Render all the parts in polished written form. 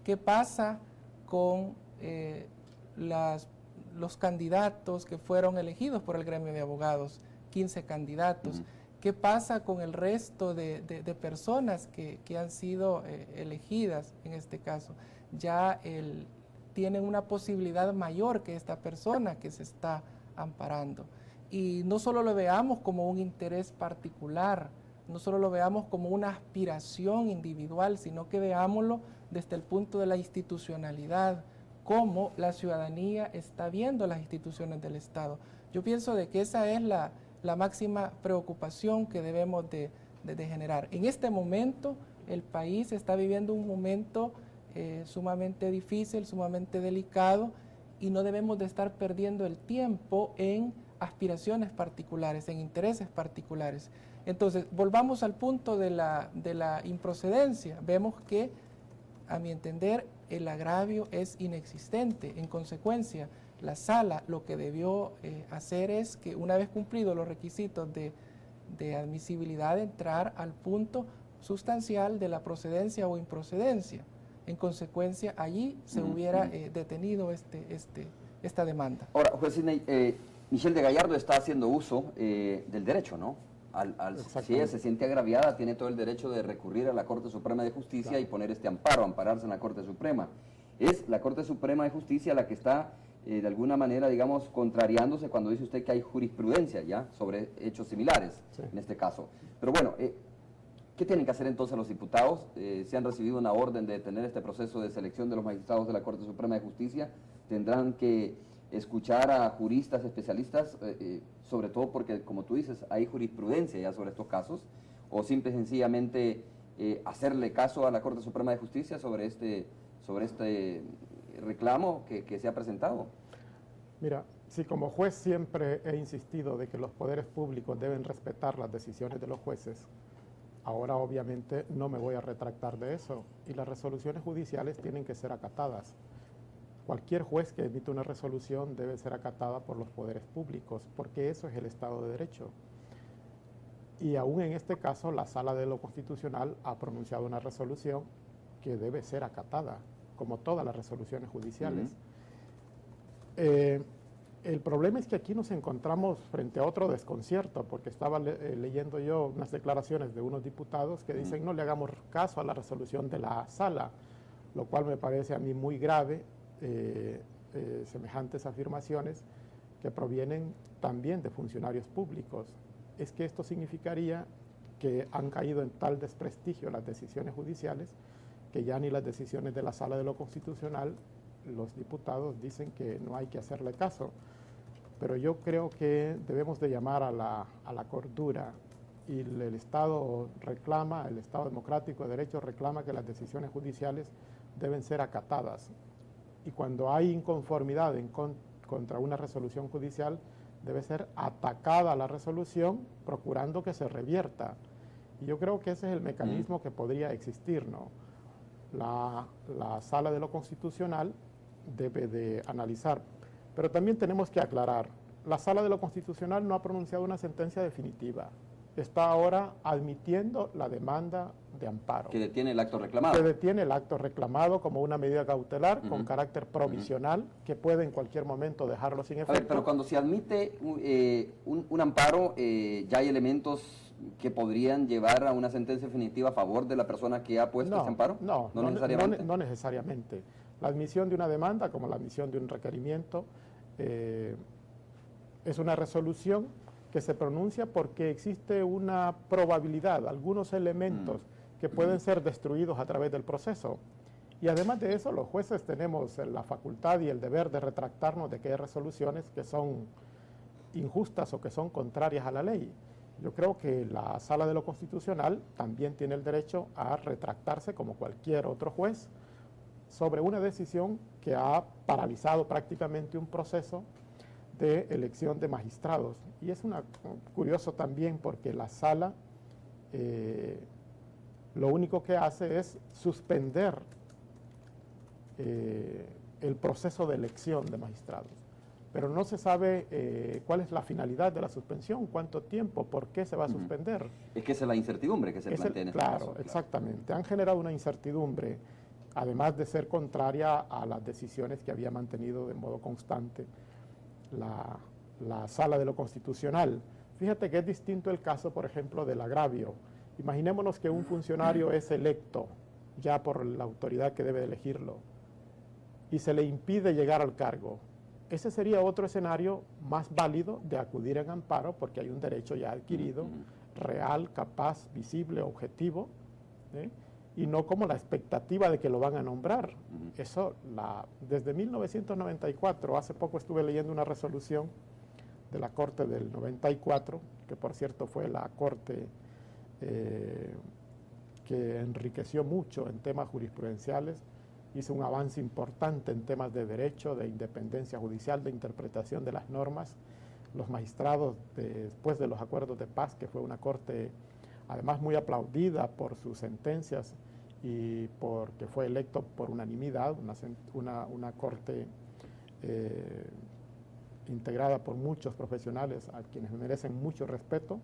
¿Qué pasa con los candidatos que fueron elegidos por el gremio de abogados? 15 candidatos. ¿Qué pasa con el resto de personas que han sido elegidas en este caso? Ya tienen una posibilidad mayor que esta persona que se está amparando. Y no solo lo veamos como un interés particular, no solo lo veamos como una aspiración individual, sino que veámoslo desde el punto de la institucionalidad, cómo la ciudadanía está viendo las instituciones del Estado. Yo pienso de que esa es la máxima preocupación que debemos de generar. En este momento el país está viviendo un momento sumamente difícil, sumamente delicado, y no debemos de estar perdiendo el tiempo en aspiraciones particulares, en intereses particulares. Entonces, volvamos al punto de la improcedencia. Vemos que, a mi entender, el agravio es inexistente. En consecuencia, la sala lo que debió hacer es que, una vez cumplidos los requisitos de admisibilidad, entrar al punto sustancial de la procedencia o improcedencia. En consecuencia, allí se hubiera detenido esta demanda. Ahora, juez Sidney, Michelle de Gallardo está haciendo uso del derecho, ¿no? Si ella se siente agraviada, tiene todo el derecho de recurrir a la Corte Suprema de Justicia, claro, y poner este amparo, ampararse en la Corte Suprema. Es la Corte Suprema de Justicia la que está, de alguna manera, digamos, contrariándose cuando dice usted que hay jurisprudencia ya sobre hechos similares, sí, en este caso. Pero bueno, ¿qué tienen que hacer entonces los diputados? Si han recibido una orden de detener este proceso de selección de los magistrados de la Corte Suprema de Justicia, tendrán que escuchar a juristas especialistas, sobre todo porque, como tú dices, hay jurisprudencia ya sobre estos casos, o simple y sencillamente hacerle caso a la Corte Suprema de Justicia sobre este reclamo que se ha presentado. Mira, si como juez siempre he insistido de que los poderes públicos deben respetar las decisiones de los jueces, ahora obviamente no me voy a retractar de eso, y las resoluciones judiciales tienen que ser acatadas. Cualquier juez que emite una resolución debe ser acatada por los poderes públicos, porque eso es el Estado de Derecho. Y aún en este caso, la Sala de lo Constitucional ha pronunciado una resolución que debe ser acatada, como todas las resoluciones judiciales. El problema es que aquí nos encontramos frente a otro desconcierto, porque estaba leyendo yo unas declaraciones de unos diputados que dicen no le hagamos caso a la resolución de la Sala, lo cual me parece a mí muy grave. Semejantes afirmaciones que provienen también de funcionarios públicos. Es que esto significaría que han caído en tal desprestigio las decisiones judiciales que ya ni las decisiones de la Sala de lo Constitucional los diputados dicen que no hay que hacerle caso. Pero yo creo que debemos de llamar a la cordura, y el Estado reclama, el Estado democrático de derecho reclama que las decisiones judiciales deben ser acatadas. Y cuando hay inconformidad contra una resolución judicial, debe ser atacada la resolución, procurando que se revierta. Y yo creo que ese es el mecanismo que podría existir, ¿no? La Sala de lo Constitucional debe de analizar. Pero también tenemos que aclarar, la Sala de lo Constitucional no ha pronunciado una sentencia definitiva. Está ahora admitiendo la demanda de amparo. Que detiene el acto reclamado. Que detiene el acto reclamado como una medida cautelar con carácter provisional, que puede en cualquier momento dejarlo sin efecto. A ver, pero cuando se admite un amparo, ya hay elementos que podrían llevar a una sentencia definitiva a favor de la persona que ha puesto ese amparo. No necesariamente. No necesariamente. La admisión de una demanda, como la admisión de un requerimiento, es una resolución que se pronuncia porque existe una probabilidad, algunos elementos que pueden ser destruidos a través del proceso. Y además de eso, los jueces tenemos la facultad y el deber de retractarnos de aquellas resoluciones que son injustas o que son contrarias a la ley. Yo creo que la Sala de lo Constitucional también tiene el derecho a retractarse como cualquier otro juez sobre una decisión que ha paralizado prácticamente un proceso de elección de magistrados. Y es curioso también porque la Sala lo único que hace es suspender el proceso de elección de magistrados. Pero no se sabe cuál es la finalidad de la suspensión, cuánto tiempo, por qué se va a suspender. Es que esa es la incertidumbre que se plantea en este caso. Claro, exactamente. Han generado una incertidumbre. además de ser contraria a las decisiones que había mantenido de modo constante la Sala de lo Constitucional. Fíjate que es distinto el caso, por ejemplo, del agravio. Imaginémonos que un funcionario es electo ya por la autoridad que debe elegirlo y se le impide llegar al cargo. Ese sería otro escenario más válido de acudir en amparo porque hay un derecho ya adquirido, real, capaz, visible, objetivo, y no como la expectativa de que lo van a nombrar. Eso, desde 1994, hace poco estuve leyendo una resolución de la Corte del 94, que por cierto fue la Corte que enriqueció mucho en temas jurisprudenciales, hizo un avance importante en temas de derecho, de independencia judicial, de interpretación de las normas. Los magistrados, después de los acuerdos de paz, que fue una corte además muy aplaudida por sus sentencias y porque fue electo por unanimidad, una corte integrada por muchos profesionales a quienes merecen mucho respeto.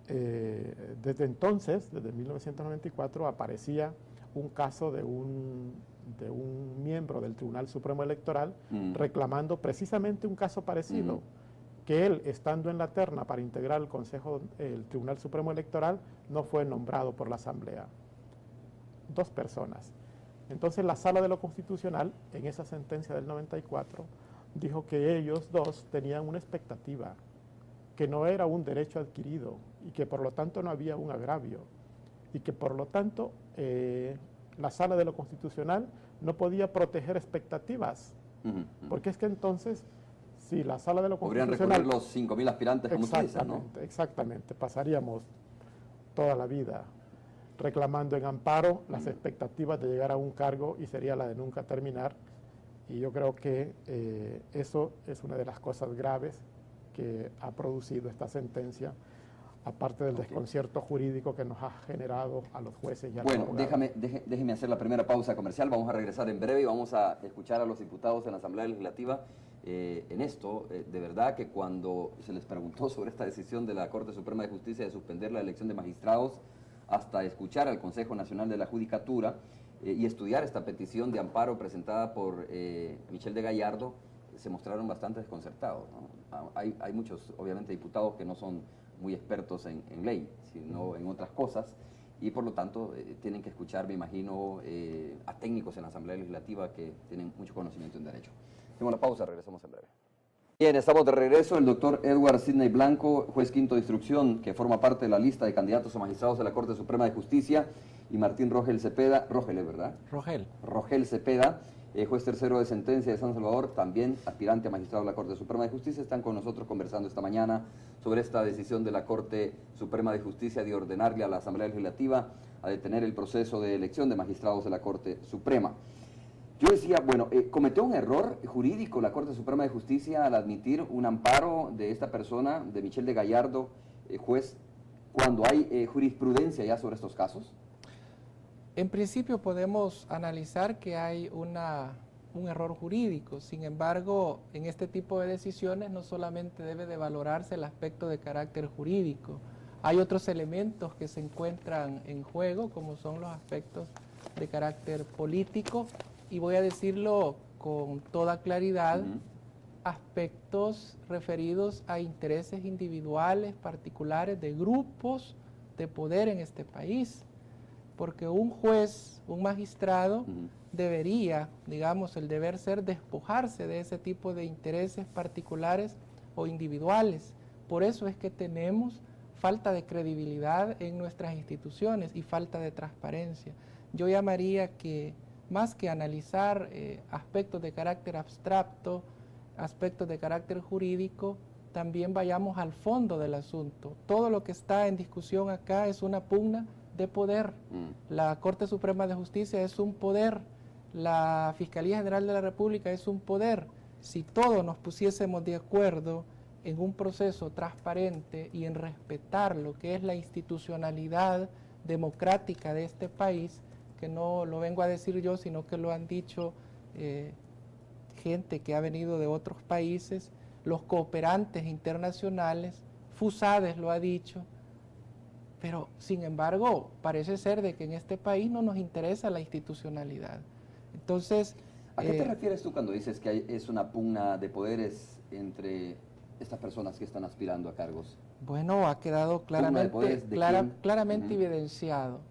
Desde entonces, desde 1994, aparecía un caso de un miembro del Tribunal Supremo Electoral reclamando precisamente un caso parecido, que él, estando en la terna para integrar el Tribunal Supremo Electoral, no fue nombrado por la Asamblea. 2 personas. Entonces la Sala de lo Constitucional, en esa sentencia del 94, dijo que ellos 2 tenían una expectativa, que no era un derecho adquirido y que por lo tanto no había un agravio y que por lo tanto la Sala de lo Constitucional no podía proteger expectativas, porque es que entonces, si la Sala de lo Constitucional... Podrían recurrir los 5.000 aspirantes, como usted dice, ¿no? Exactamente, pasaríamos toda la vida reclamando en amparo las expectativas de llegar a un cargo y sería la de nunca terminar. Y yo creo que eso es una de las cosas graves que ha producido esta sentencia, aparte del desconcierto jurídico que nos ha generado a los jueces y a los abogados. Bueno, déjeme hacer la primera pausa comercial. Vamos a regresar en breve y vamos a escuchar a los diputados en la Asamblea Legislativa en esto. De verdad que cuando se les preguntó sobre esta decisión de la Corte Suprema de Justicia de suspender la elección de magistrados, hasta escuchar al Consejo Nacional de la Judicatura y estudiar esta petición de amparo presentada por Michel de Gallardo, se mostraron bastante desconcertados, ¿no? Hay muchos, obviamente, diputados que no son muy expertos en ley, sino en otras cosas, y por lo tanto tienen que escuchar, me imagino, a técnicos en la Asamblea Legislativa que tienen mucho conocimiento en derecho. Hacemos la pausa, regresamos en breve. Bien, estamos de regreso. El doctor Edward Sidney Blanco, juez quinto de instrucción, que forma parte de la lista de candidatos a magistrados de la Corte Suprema de Justicia, y Martín Rogel Cepeda, Rogel, ¿verdad? Rogel Cepeda, juez tercero de sentencia de San Salvador, también aspirante a magistrado de la Corte Suprema de Justicia, están con nosotros conversando esta mañana sobre esta decisión de la Corte Suprema de Justicia de ordenarle a la Asamblea Legislativa a detener el proceso de elección de magistrados de la Corte Suprema. Yo decía, bueno, cometió un error jurídico la Corte Suprema de Justicia al admitir un amparo de esta persona, de Michel de Gallardo, juez, cuando hay jurisprudencia ya sobre estos casos. En principio podemos analizar que hay un error jurídico. Sin embargo, en este tipo de decisiones no solamente debe de valorarse el aspecto de carácter jurídico. Hay otros elementos que se encuentran en juego, como son los aspectos de carácter político, y voy a decirlo con toda claridad, aspectos referidos a intereses individuales, particulares, de grupos de poder en este país. Porque un juez, un magistrado, debería, digamos, el deber ser despojarse de ese tipo de intereses particulares o individuales. Por eso es que tenemos falta de credibilidad en nuestras instituciones y falta de transparencia. Yo llamaría que, más que analizar aspectos de carácter abstracto, aspectos de carácter jurídico, también vayamos al fondo del asunto. Todo lo que está en discusión acá es una pugna de poder. La Corte Suprema de Justicia es un poder, la Fiscalía General de la República es un poder. Si todos nos pusiésemos de acuerdo en un proceso transparente y en respetar lo que es la institucionalidad democrática de este país, que no lo vengo a decir yo, sino que lo han dicho gente que ha venido de otros países, los cooperantes internacionales, FUSADES lo ha dicho, Pero, sin embargo, parece ser de que en este país no nos interesa la institucionalidad. Entonces... ¿A qué te refieres tú cuando dices que es una pugna de poderes entre estas personas que están aspirando a cargos? Bueno, ha quedado claramente evidenciado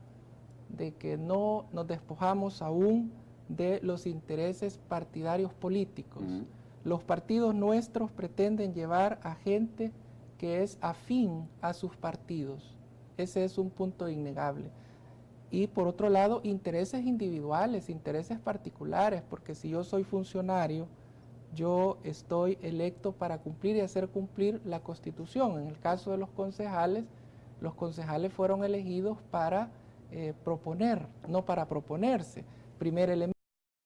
de que no nos despojamos aún de los intereses partidarios políticos. Los partidos nuestros pretenden llevar a gente que es afín a sus partidos. Ese es un punto innegable. Y por otro lado, intereses individuales, intereses particulares, porque si yo soy funcionario, yo estoy electo para cumplir y hacer cumplir la Constitución. En el caso de los concejales fueron elegidos para proponer, no para proponerse. Primer elemento.